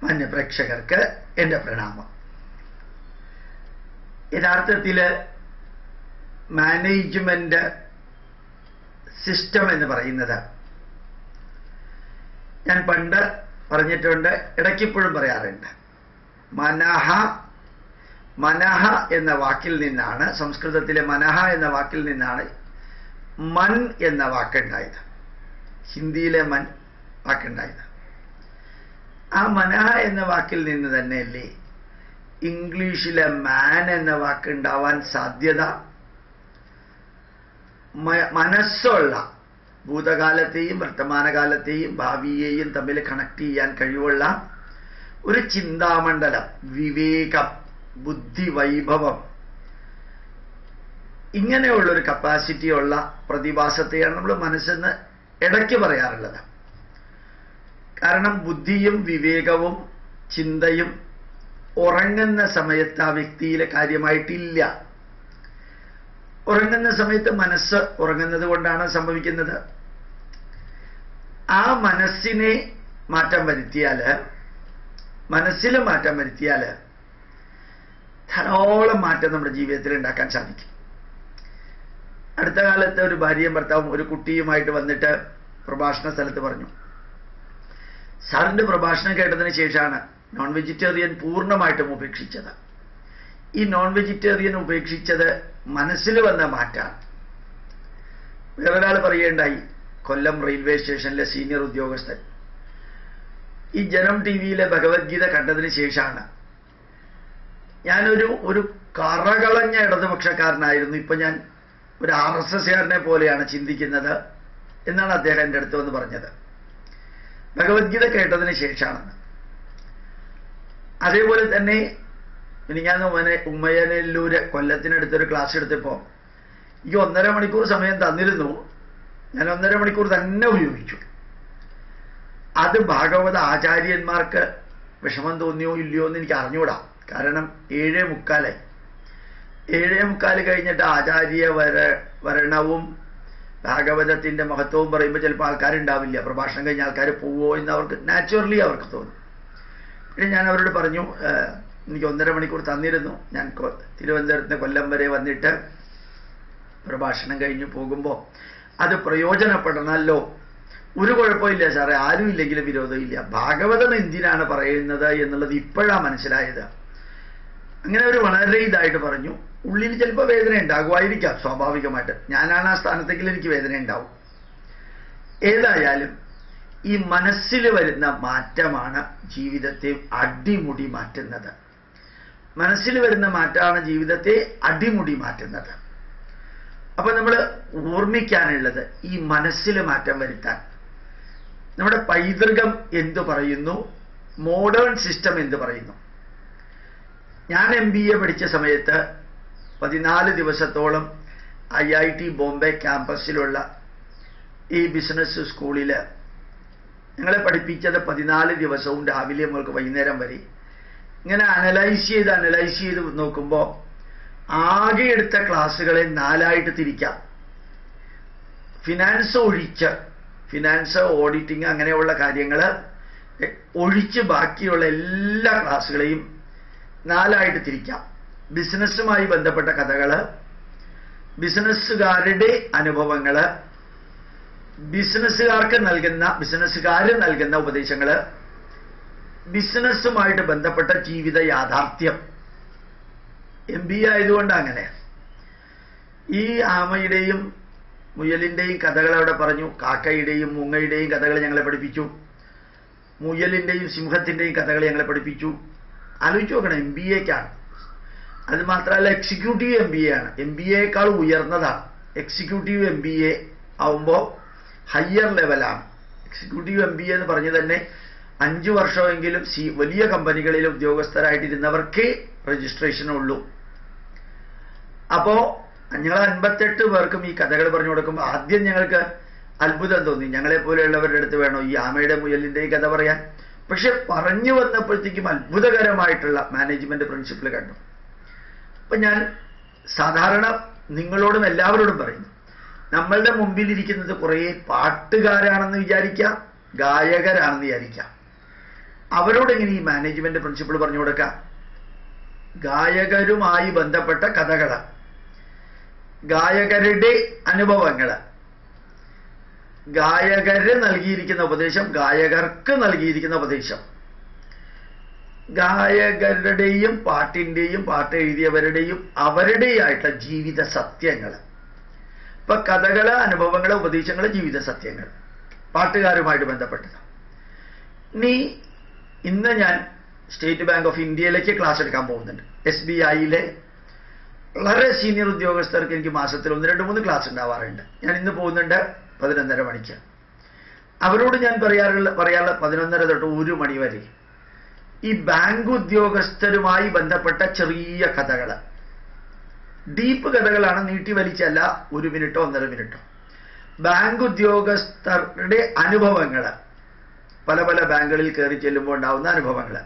മാന്യ പ്രേക്ഷകർക്ക് എൻ്റെ പ്രണാമം. യഥാർത്ഥത്തിൽ മാനേജ്മെന്റ് സിസ്റ്റം എന്ന് പറയുന്നത് ഞാൻ പണ്ട് പറഞ്ഞിട്ടുണ്ട്, ഇടയ്ക്കിപ്പോഴും പറയാറുണ്ട്. മനഹ എന്ന വാക്കിൽ നിന്നാണ്, സംസ്കൃതത്തിലെ മനഹ എന്ന വാക്കിൽ നിന്നാണ് മൻ എന്ന വാക്കുണ്ടായത്, ഹിന്ദിയിലെ മൻ വാക്കുണ്ടായത്. ആ മനഹ എന്ന വാക്കിൽ നിന്ന് തന്നെയല്ലേ ഇംഗ്ലീഷിലെ മാൻ എന്ന വാക്കുണ്ടാവാൻ സാധ്യത? മനസ്സുള്ള, ഭൂതകാലത്തെയും വർത്തമാനകാലത്തെയും ഭാവിയെയും തമ്മിൽ കണക്ട് ചെയ്യാൻ കഴിവുള്ള ഒരു ചിന്താമണ്ഡലം, വിവേകം, ബുദ്ധി വൈഭവം, ഇങ്ങനെയുള്ളൊരു കപ്പാസിറ്റിയുള്ള പ്രതിഭാസത്തെയാണ് നമ്മൾ മനസ്സെന്ന് ഇടയ്ക്ക് പറയാറുള്ളത്. കാരണം ബുദ്ധിയും വിവേകവും ചിന്തയും ഉറങ്ങുന്ന സമയത്ത് ആ വ്യക്തിയിൽ കാര്യമായിട്ടില്ല. ഉറങ്ങുന്ന സമയത്ത് മനസ്സ് ഉറങ്ങുന്നത് കൊണ്ടാണ് സംഭവിക്കുന്നത്. ആ മനസ്സിനെ മാറ്റം വരുത്തിയാൽ, മനസ്സിൽ മാറ്റം വരുത്തിയാൽ ധാരാളം മാറ്റം നമ്മുടെ ജീവിതത്തിൽ ഉണ്ടാക്കാൻ സാധിക്കും. അടുത്ത കാലത്ത് ഒരു ഭാര്യയും ഭർത്താവും ഒരു കുട്ടിയുമായിട്ട് വന്നിട്ട് പ്രഭാഷണ സ്ഥലത്ത് പറഞ്ഞു, സാറിന്റെ പ്രഭാഷണം കേട്ടതിന് ശേഷമാണ് നോൺ വെജിറ്റേറിയൻ പൂർണ്ണമായിട്ടും ഉപേക്ഷിച്ചത്. ഈ നോൺ വെജിറ്റേറിയൻ ഉപേക്ഷിച്ചത് മനസ്സിൽ വന്ന മാറ്റാണ്. വേറൊരാൾ പറയുകയുണ്ടായി, കൊല്ലം റെയിൽവേ സ്റ്റേഷനിലെ സീനിയർ ഉദ്യോഗസ്ഥൻ, ഈ ജനം ടി വിയിലെ ഭഗവത്ഗീത കണ്ടതിന് ശേഷമാണ് ഞാനൊരു കറകളഞ്ഞ ഇടതുപക്ഷക്കാരനായിരുന്നു, ഇപ്പൊ ഞാൻ ഒരു RSSകാരനെ പോലെയാണ് ചിന്തിക്കുന്നത് എന്നാണ് അദ്ദേഹം എൻ്റെ അടുത്ത് വന്ന് പറഞ്ഞത്. ഭഗവത്ഗീത കേട്ടതിന് ശേഷമാണെന്ന്. അതേപോലെ തന്നെ ഞാൻ ഉമ്മയനല്ലൂര് കൊല്ലത്തിനടുത്തൊരു ക്ലാസ് എടുത്തപ്പോൾ ഈ 1.5 മണിക്കൂർ സമയം തന്നിരുന്നു. ഞാൻ 1.5 മണിക്കൂർ തന്നെ ഉപയോഗിച്ചു. അത് ഭാഗവത ആചാര്യന്മാർക്ക് വിഷമം തോന്നിയോ ഇല്ലയോ എന്ന് എനിക്ക് അറിഞ്ഞുകൂടാ. കാരണം 7:45 7:45 കഴിഞ്ഞിട്ട് ആചാര്യ വരണവും ഭാഗവതത്തിന്റെ മഹത്വവും പറയുമ്പോൾ ചിലപ്പോൾ ആൾക്കാരുണ്ടാവില്ല. പ്രഭാഷണം കഴിഞ്ഞ ആൾക്കാർ പോവോ എന്ന് അവർക്ക് നാച്ചുറലി അവർക്ക് തോന്നും. പിന്നെ ഞാൻ അവരോട് പറഞ്ഞു, എനിക്ക് 1.5 മണിക്കൂർ തന്നിരുന്നു. ഞാൻ തിരുവനന്തപുരത്ത് കൊല്ലം വരെ വന്നിട്ട് പ്രഭാഷണം കഴിഞ്ഞ് പോകുമ്പോൾ അത് പ്രയോജനപ്പെടണമല്ലോ. ഒരു കുഴപ്പമില്ല സാറേ, ആരും ഇല്ലെങ്കിലും വിരോധമില്ല. ഭാഗവതം എന്തിനാണ് പറയുന്നത് എന്നുള്ളത് ഇപ്പോഴാണ് മനസ്സിലായത്. അങ്ങനെ ഒരു വളരെ ഇതായിട്ട് പറഞ്ഞു. ഉള്ളിൽ ചിലപ്പോൾ വേദന ഉണ്ടാകുമായിരിക്കാം, സ്വാഭാവികമായിട്ട്. ഞാനാണ് ആ സ്ഥാനത്തെങ്കിൽ എനിക്ക് വേദന ഉണ്ടാവും. ഏതായാലും ഈ മനസ്സിൽ വരുന്ന മാറ്റമാണ് ജീവിതത്തെ അടിമുടി മാറ്റുന്നത്. മനസ്സിൽ വരുന്ന മാറ്റമാണ് ജീവിതത്തെ അടിമുടി മാറ്റുന്നത്. അപ്പൊ നമ്മൾ ഓർമ്മിക്കാനുള്ളത്, ഈ മനസ്സിൽ മാറ്റം വരുത്താൻ നമ്മുടെ പൈതൃകം എന്തു പറയുന്നു, മോഡേൺ സിസ്റ്റം എന്തു പറയുന്നു. ഞാൻ MBA പഠിച്ച സമയത്ത് 14 ദിവസത്തോളം IIT ബോംബെ ക്യാമ്പസിലുള്ള ഈ ബിസിനസ് സ്കൂളിൽ ഞങ്ങളെ പഠിപ്പിച്ചത് 14 ദിവസവും രാവിലെ മുതൽ വൈകുന്നേരം വരെ. ഇങ്ങനെ അനലൈസ് ചെയ്ത് നോക്കുമ്പോൾ ആകെ എടുത്ത ക്ലാസ്സുകളെ 4ആയിട്ട് തിരിക്കാം. ഫിനാൻസ് ഒഴിച്ച്, ഫിനാൻസ്, ഓഡിറ്റിംഗ് അങ്ങനെയുള്ള കാര്യങ്ങൾ ഒഴിച്ച് ബാക്കിയുള്ള എല്ലാ ക്ലാസ്സുകളെയും 4ആയിട്ട് തിരിക്കാം. ബിസിനസ്സുമായി ബന്ധപ്പെട്ട കഥകൾ, ബിസിനസ്സുകാരുടെ അനുഭവങ്ങൾ, ബിസിനസ്സുകാർ നൽകുന്ന ഉപദേശങ്ങൾ, ബിസിനസ്സുമായിട്ട് ബന്ധപ്പെട്ട ജീവിത യാഥാർത്ഥ്യം. MBA ആയതുകൊണ്ട് അങ്ങനെ. ഈ ആമയുടെയും മുയലിന്റെയും കഥകൾ അവിടെ പറഞ്ഞു. കാക്കയുടെയും മൂങ്ങയുടെയും കഥകൾ ഞങ്ങളെ പഠിപ്പിച്ചു. മുയലിന്റെയും സിംഹത്തിന്റെയും കഥകൾ ഞങ്ങളെ പഠിപ്പിച്ചു. ആലോചിച്ച് നോക്കണം, MBAക്കാണ്. അത് മാത്രമല്ല എക്സിക്യൂട്ടീവ് MBA ആണ്. MBAയേക്കാൾ ഉയർന്നതാണ്. എക്സിക്യൂട്ടീവ് MBA ആവുമ്പോൾ ഹയർ ലെവലാണ്. എക്സിക്യൂട്ടീവ് MBA എന്ന് പറഞ്ഞ് തന്നെ 5 വർഷമെങ്കിലും വലിയ കമ്പനികളിൽ ഉദ്യോഗസ്ഥരായിട്ടിരുന്നവർക്കേ രജിസ്ട്രേഷനുള്ളൂ. അപ്പോ ഞങ്ങൾ 58 പേർക്കും ഈ കഥകൾ പറഞ്ഞു കൊടുക്കുമ്പോൾ ആദ്യം ഞങ്ങൾക്ക് അത്ഭുതം തോന്നി. ഞങ്ങളെ പോലെയുള്ളവരുടെ അടുത്ത് വേണോ ഈ ആമയുടെ മുയലിന്റെയും കഥ പറയാൻ? പക്ഷെ പറഞ്ഞു വന്നപ്പോഴത്തേക്കും അത്ഭുതകരമായിട്ടുള്ള മാനേജ്മെന്റ് പ്രിൻസിപ്പിൾ കണ്ടു. അപ്പൊ ഞാൻ സാധാരണ നിങ്ങളോടും എല്ലാവരോടും പറയുന്നു, നമ്മളുടെ മുമ്പിലിരിക്കുന്നത് കുറേ പാട്ടുകാരാണെന്ന് വിചാരിക്കാം, ഗായകരാണെന്ന് വിചാരിക്കാം. അവരോടെങ്ങനെ ഈ മാനേജ്മെന്റ് പ്രിൻസിപ്പിൾ പറഞ്ഞു കൊടുക്കുക? ഗായകരുമായി ബന്ധപ്പെട്ട കഥകള്, ഗായകരുടെ അനുഭവങ്ങള്, ഗായകര് നൽകിയിരിക്കുന്ന ഉപദേശം, ഗായകർക്ക് നൽകിയിരിക്കുന്ന ഉപദേശം, ഗായകരുടെയും പാട്ടിന്റെയും പാട്ട് എഴുതിയവരുടെയും അവരുടെയായിട്ടുള്ള ജീവിത സത്യങ്ങൾ. ഇപ്പൊ കഥകള്, അനുഭവങ്ങള്, ഉപദേശങ്ങള്, ജീവിത സത്യങ്ങൾ പാട്ടുകാരുമായിട്ട് ബന്ധപ്പെട്ടത്. ഇന്ന് ഞാൻ സ്റ്റേറ്റ് ബാങ്ക് ഓഫ് ഇന്ത്യയിലേക്ക് ക്ലാസ് എടുക്കാൻ പോകുന്നുണ്ട്. SBIയിലെ വളരെ സീനിയർ ഉദ്യോഗസ്ഥർക്ക് എനിക്ക് മാസത്തിൽ 1-2-3 ക്ലാസ് ഉണ്ടാവാറുണ്ട്. ഞാൻ ഇന്ന് പോകുന്നുണ്ട് 11:30 മണിക്ക്. അവരോട് ഞാൻ പറയാറുള്ള 11:30 തൊട്ട് 1 മണി വരെ ഈ ബാങ്ക് ഉദ്യോഗസ്ഥരുമായി ബന്ധപ്പെട്ട ചെറിയ കഥകള്, ഡീപ്പ് കഥകളാണ്, നീട്ടി വലിച്ചല്ല, 1 മിനിറ്റോ 1.5 മിനിറ്റോ. ബാങ്ക് ഉദ്യോഗസ്ഥരുടെ അനുഭവങ്ങള്, പല പല ബാങ്കുകളിൽ കയറി ചെല്ലുമ്പോൾ ഉണ്ടാവുന്ന അനുഭവങ്ങള്,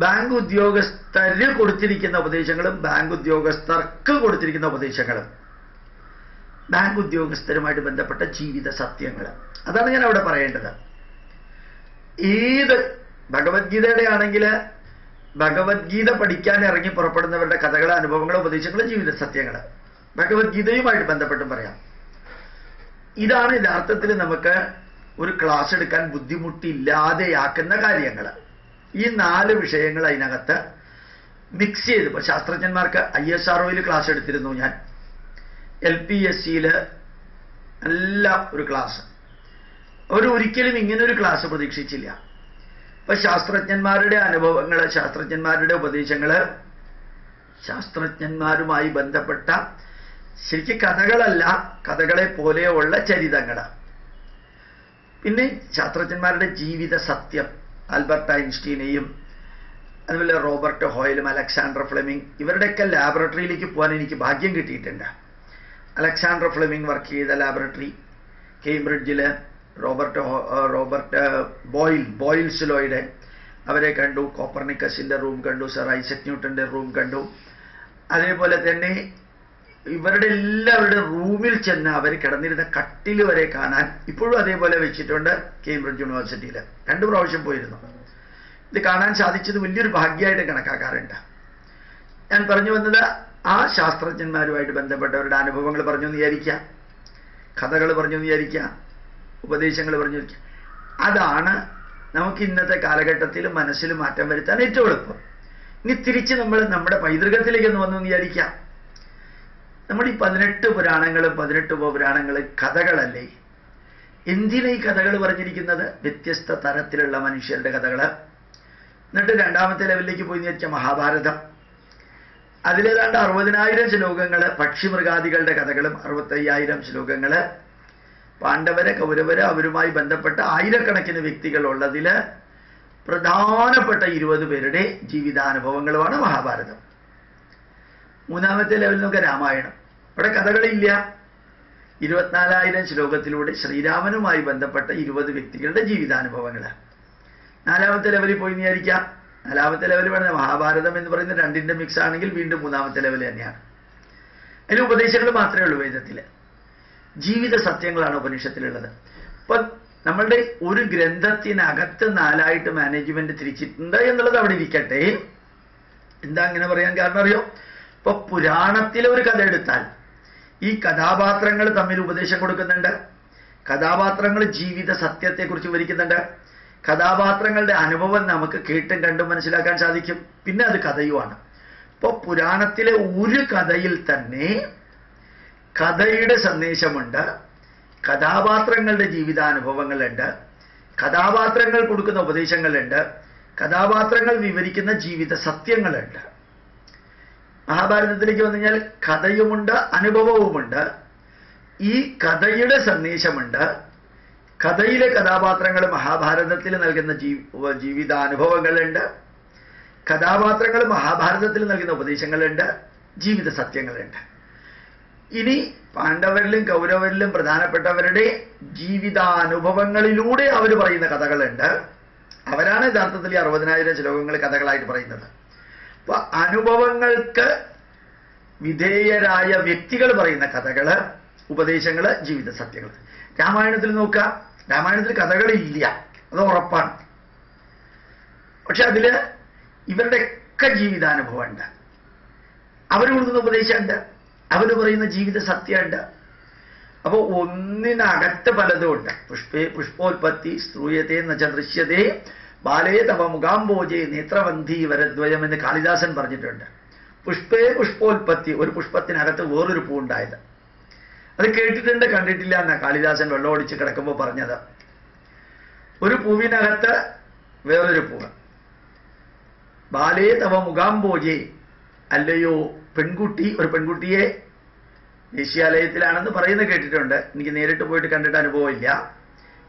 ബാങ്ക് ഉദ്യോഗസ്ഥര് കൊടുത്തിരിക്കുന്ന ഉപദേശങ്ങളും ബാങ്ക് ഉദ്യോഗസ്ഥർക്ക് കൊടുത്തിരിക്കുന്ന ഉപദേശങ്ങളും, ബാങ്ക് ഉദ്യോഗസ്ഥരുമായിട്ട് ബന്ധപ്പെട്ട ജീവിത സത്യങ്ങൾ, അതാണ് ഞാൻ അവിടെ പറയേണ്ടത്. ഏത് ഭഗവത്ഗീതയുടെ ആണെങ്കിൽ ഭഗവത്ഗീത പഠിക്കാൻ ഇറങ്ങി പുറപ്പെടുന്നവരുടെ കഥകൾ, അനുഭവങ്ങൾ, ഉപദേശങ്ങൾ, ജീവിത സത്യങ്ങൾ ഭഗവത്ഗീതയുമായിട്ട് ബന്ധപ്പെട്ടും പറയാം. ഇതാണ് യഥാർത്ഥത്തിൽ നമുക്ക് ഒരു ക്ലാസ് എടുക്കാൻ ബുദ്ധിമുട്ടില്ലാതെയാക്കുന്ന കാര്യങ്ങൾ. ഈ 4 വിഷയങ്ങൾ അതിനകത്ത് മിക്സ് ചെയ്ത്, ഇപ്പോൾ ശാസ്ത്രജ്ഞന്മാർക്ക് ISROയിൽ ക്ലാസ് എടുത്തിരുന്നു ഞാൻ, LPSCയിൽ നല്ല ഒരു ക്ലാസ്. അവർ ഒരിക്കലും ഇങ്ങനൊരു ക്ലാസ് പ്രതീക്ഷിച്ചില്ല. ഇപ്പൊ ശാസ്ത്രജ്ഞന്മാരുടെ അനുഭവങ്ങൾ, ശാസ്ത്രജ്ഞന്മാരുടെ ഉപദേശങ്ങൾ, ശാസ്ത്രജ്ഞന്മാരുമായി ബന്ധപ്പെട്ട ശരിക്കും കഥകളല്ല, കഥകളെ പോലെയുള്ള ചരിതങ്ങൾ, പിന്നെ ശാസ്ത്രജ്ഞന്മാരുടെ ജീവിത സത്യം, ആൽബർട്ട് ഐൻസ്റ്റീനെയും അതുപോലെ റോബർട്ട് ഹോയിലും അലക്സാണ്ടർ ഫ്ലെമിംഗ്, ഇവരുടെയൊക്കെ ലാബറട്ടറിയിലേക്ക് പോകാൻ എനിക്ക് ഭാഗ്യം കിട്ടിയിട്ടുണ്ട്. അലക്സാണ്ടർ ഫ്ലെമിംഗ് വർക്ക് ചെയ്ത ലാബറട്ടറി കേംബ്രിഡ്ജിൽ, റോബർട്ട് ബോയിൽസ്ലോയുടെ അവരെ കണ്ടു, കോപ്പർനിക്കസിന്റെ റൂം കണ്ടു, സർ ഐസക് ന്യൂട്ടന്റെ റൂം കണ്ടു. അതേപോലെ തന്നെ ഇവരുടെ എല്ലാവരുടെ റൂമിൽ ചെന്ന് അവർ കിടന്നിരുന്ന കട്ടിൽ വരെ കാണാൻ ഇപ്പോഴും അതേപോലെ വെച്ചിട്ടുണ്ട് കേംബ്രിഡ്ജ് യൂണിവേഴ്സിറ്റിയിൽ. 2 പ്രാവശ്യം പോയിരുന്നു. ഇത് കാണാൻ സാധിച്ചത് വലിയൊരു ഭാഗ്യമായിട്ട് കണക്കാക്കാറുണ്ട്. ഞാൻ പറഞ്ഞു വന്നത്, ആ ശാസ്ത്രജ്ഞന്മാരുമായിട്ട് ബന്ധപ്പെട്ടവരുടെ അനുഭവങ്ങൾ പറഞ്ഞു എന്ന് വിചാരിക്കുക, കഥകൾ പറഞ്ഞു എന്ന് വിചാരിക്കുക, ഉപദേശങ്ങൾ പറഞ്ഞു വിചാരിക്കുക. അതാണ് നമുക്ക് ഇന്നത്തെ കാലഘട്ടത്തിൽ മനസ്സിൽ മാറ്റം വരുത്താൻ ഏറ്റവും എളുപ്പം. ഇനി തിരിച്ച് നമ്മൾ നമ്മുടെ പൈതൃകത്തിലേക്ക് ഒന്ന് വന്നു വിചാരിക്കാം. നമ്മൾ ഈ 18 പുരാണങ്ങളും 18 ഉപപുരാണങ്ങളും കഥകളല്ലേ? എന്തിനാ ഈ കഥകൾ പറഞ്ഞിരിക്കുന്നത്? വ്യത്യസ്ത തരത്തിലുള്ള മനുഷ്യരുടെ കഥകൾ. എന്നിട്ട് 2ാമത്തെ ലെവലിലേക്ക് പോയി വിചാരിച്ചാൽ മഹാഭാരതം, അതിലേതാണ്ട് 60,000 ശ്ലോകങ്ങൾ പക്ഷിമൃഗാദികളുടെ കഥകളും 65,000 ശ്ലോകങ്ങൾ പാണ്ഡവരെ, കൗരവരെ, അവരുമായി ബന്ധപ്പെട്ട ആയിരക്കണക്കിന് വ്യക്തികളുള്ളതിൽ പ്രധാനപ്പെട്ട 20 പേരുടെ ജീവിതാനുഭവങ്ങളുമാണ് മഹാഭാരതം. 3ാമത്തെ ലെവലിൽ നോക്കുക രാമായണം. അവിടെ കഥകളില്ല, 24,000 ശ്ലോകത്തിലൂടെ ശ്രീരാമനുമായി ബന്ധപ്പെട്ട 20 വ്യക്തികളുടെ ജീവിതാനുഭവങ്ങൾ. 4ാമത്തെ ലെവലിൽ പോയി വിചാരിക്കാം, 4ാമത്തെ ലെവൽ പറഞ്ഞ മഹാഭാരതം എന്ന് പറയുന്ന 2ന്റെ മിക്സ് ആണെങ്കിൽ വീണ്ടും 3ാമത്തെ ലെവൽ തന്നെയാണ്. അതിന് ഉപദേശങ്ങൾ മാത്രമേ ഉള്ളൂ. വേദത്തിൽ ജീവിത സത്യങ്ങളാണ് ഉപനിഷത്തിലുള്ളത്. അപ്പൊ നമ്മളുടെ ഒരു ഗ്രന്ഥത്തിനകത്ത് 4ആയിട്ട് മാനേജ്മെന്റ് തിരിച്ചിട്ടുണ്ട് എന്നുള്ളത് അവിടെ ഇരിക്കട്ടെ. എന്താ അങ്ങനെ പറയാൻ കാരണം അറിയോ? ഇപ്പൊ പുരാണത്തിലെ ഒരു കഥ എടുത്താൽ ഈ കഥാപാത്രങ്ങൾ തമ്മിൽ ഉപദേശം കൊടുക്കുന്നുണ്ട്, കഥാപാത്രങ്ങൾ ജീവിത സത്യത്തെക്കുറിച്ച് വിവരിക്കുന്നുണ്ട്, കഥാപാത്രങ്ങളുടെ അനുഭവം നമുക്ക് കേട്ടും കണ്ടും മനസ്സിലാക്കാൻ സാധിക്കും. പിന്നെ അത് കഥയുമാണ്. ഇപ്പൊ പുരാണത്തിലെ ഒരു കഥയിൽ തന്നെ കഥയുടെ സന്ദേശമുണ്ട്, കഥാപാത്രങ്ങളുടെ ജീവിതാനുഭവങ്ങളുണ്ട്, കഥാപാത്രങ്ങൾ കൊടുക്കുന്ന ഉപദേശങ്ങളുണ്ട്, കഥാപാത്രങ്ങൾ വിവരിക്കുന്ന ജീവിത സത്യങ്ങളുണ്ട്. മഹാഭാരതത്തിലേക്ക് വന്നു കഴിഞ്ഞാൽ കഥയുമുണ്ട്, അനുഭവവുമുണ്ട്. ഈ കഥയുടെ സന്ദേശമുണ്ട്, കഥയിലെ കഥാപാത്രങ്ങൾ മഹാഭാരതത്തിൽ നൽകുന്ന ജീവിതാനുഭവങ്ങളുണ്ട്, കഥാപാത്രങ്ങൾ മഹാഭാരതത്തിൽ നൽകുന്ന ഉപദേശങ്ങളുണ്ട്, ജീവിത സത്യങ്ങളുണ്ട്. ഇനി പാണ്ഡവരിലും കൗരവരിലും പ്രധാനപ്പെട്ടവരുടെ ജീവിതാനുഭവങ്ങളിലൂടെ അവർ പറയുന്ന കഥകളുണ്ട്. അവരാണ് യഥാർത്ഥത്തിൽ 60,000 ശ്ലോകങ്ങൾ കഥകളായിട്ട് പറയുന്നത്. അപ്പൊ അനുഭവങ്ങൾക്ക് വിധേയരായ വ്യക്തികൾ പറയുന്ന കഥകള്, ഉപദേശങ്ങള്, ജീവിത സത്യങ്ങൾ. രാമായണത്തിൽ നോക്കുക, രാമായണത്തിൽ കഥകളില്ല, അത് ഉറപ്പാണ്. പക്ഷെ അതില് ഇവരുടെയൊക്കെ ജീവിതാനുഭവം ഉണ്ട്, അവർ കൊടുക്കുന്ന ഉപദേശമുണ്ട്, അവർ പറയുന്ന ജീവിത സത്യമുണ്ട്. അപ്പൊ ഒന്നിനകത്ത് പലതുമുണ്ട്. പുഷ്പേ പുഷ്പോൽപത്തി സ്ത്രൂയത്തെ എന്നുവെച്ച ദൃശ്യതേ ബാലേ തവ മുഖാംബോജേ നേത്രവന്ധി വരദ്വയം എന്ന് കാളിദാസൻ പറഞ്ഞിട്ടുണ്ട്. പുഷ്പേ പുഷ്പോൽപത്തി, ഒരു പുഷ്പത്തിനകത്ത് വേറൊരു പൂ ഉണ്ടായത്. അത് കേട്ടിട്ടുണ്ട് കണ്ടിട്ടില്ല എന്നാ കാളിദാസൻ വെള്ളമൊടിച്ച് കിടക്കുമ്പോൾ പറഞ്ഞത്. ഒരു പൂവിനകത്ത് വേറൊരു പൂവ്. ബാലേ തവ മുഖാംബോജേ, അല്ലയോ പെൺകുട്ടി, ഒരു പെൺകുട്ടിയെ വേശ്യാലയത്തിലാണെന്ന് പറയുന്നത് കേട്ടിട്ടുണ്ട്, എനിക്ക് നേരിട്ട് പോയിട്ട് കണ്ടിട്ട് അനുഭവമില്ല.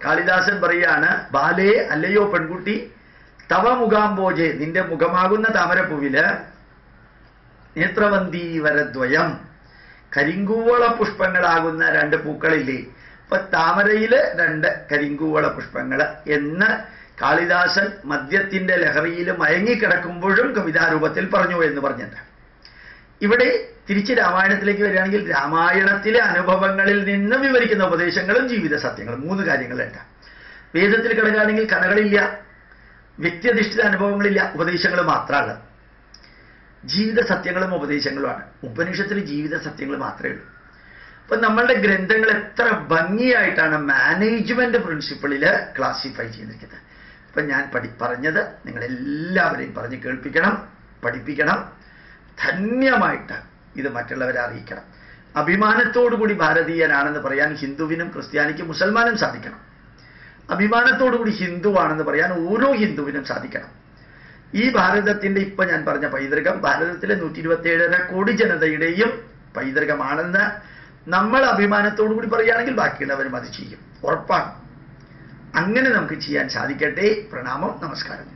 കാളിദാസൻ പറയാണ്, ബാലേ അല്ലയോ പെൺകുട്ടി, തവ മുഖാംബോജെ, നിന്റെ മുഖമാകുന്ന താമരപ്പൂവില് നേത്രവന്തി വരദ്വയം, കരിങ്കൂവള പുഷ്പങ്ങളാകുന്ന രണ്ട് പൂക്കളില്ലേ, അപ്പൊ താമരയില് രണ്ട് കരിങ്കൂവള പുഷ്പങ്ങള് എന്ന് കാളിദാസൻ മദ്യത്തിന്റെ ലഹരിയിൽ മയങ്ങിക്കിടക്കുമ്പോഴും കവിതാരൂപത്തിൽ പറഞ്ഞു എന്ന് പറഞ്ഞിട്ട്. ഇവിടെ തിരിച്ച് രാമായണത്തിലേക്ക് വരികയാണെങ്കിൽ രാമായണത്തിലെ അനുഭവങ്ങളിൽ നിന്ന് വിവരിക്കുന്ന ഉപദേശങ്ങളും ജീവിത സത്യങ്ങളും, 3 കാര്യങ്ങളുണ്ട്. വേദത്തിൽ കിടക്കുകയാണെങ്കിൽ കഥകളില്ല, വ്യക്തിയധിഷ്ഠിത അനുഭവങ്ങളില്ല, ഉപദേശങ്ങൾ മാത്രമാണ്. ജീവിത സത്യങ്ങളും ഉപദേശങ്ങളുമാണ്. ഉപനിഷത്തിൽ ജീവിത സത്യങ്ങൾ മാത്രമേ ഉള്ളൂ. അപ്പൊ നമ്മളുടെ ഗ്രന്ഥങ്ങൾ എത്ര ഭംഗിയായിട്ടാണ് മാനേജ്മെന്റ് പ്രിൻസിപ്പിളിൽ ക്ലാസിഫൈ ചെയ്തിരിക്കുന്നത്. ഇപ്പൊ ഞാൻ പറഞ്ഞത് നിങ്ങളെല്ലാവരെയും പറഞ്ഞ് കേൾപ്പിക്കണം, പഠിപ്പിക്കണം, ധന്യമായിട്ട് ഇത് മറ്റുള്ളവരെ അറിയിക്കണം. അഭിമാനത്തോടുകൂടി ഭാരതീയനാണെന്ന് പറയാൻ ഹിന്ദുവിനും ക്രിസ്ത്യാനിക്കും മുസൽമാനും സാധിക്കണം. അഭിമാനത്തോടുകൂടി ഹിന്ദുവാണെന്ന് പറയാൻ ഓരോ ഹിന്ദുവിനും സാധിക്കണം. ഈ ഭാരതത്തിന്റെ ഇപ്പൊ ഞാൻ പറഞ്ഞ പൈതൃകം ഭാരതത്തിലെ 127.5 കോടി ജനതയുടെയും പൈതൃകമാണെന്ന് നമ്മൾ അഭിമാനത്തോടുകൂടി പറയുകയാണെങ്കിൽ ബാക്കിയുള്ളവരും അത് ചെയ്യും, ഉറപ്പാണ്. അങ്ങനെ നമുക്ക് ചെയ്യാൻ സാധിക്കട്ടെ. പ്രണാമം, നമസ്കാരം.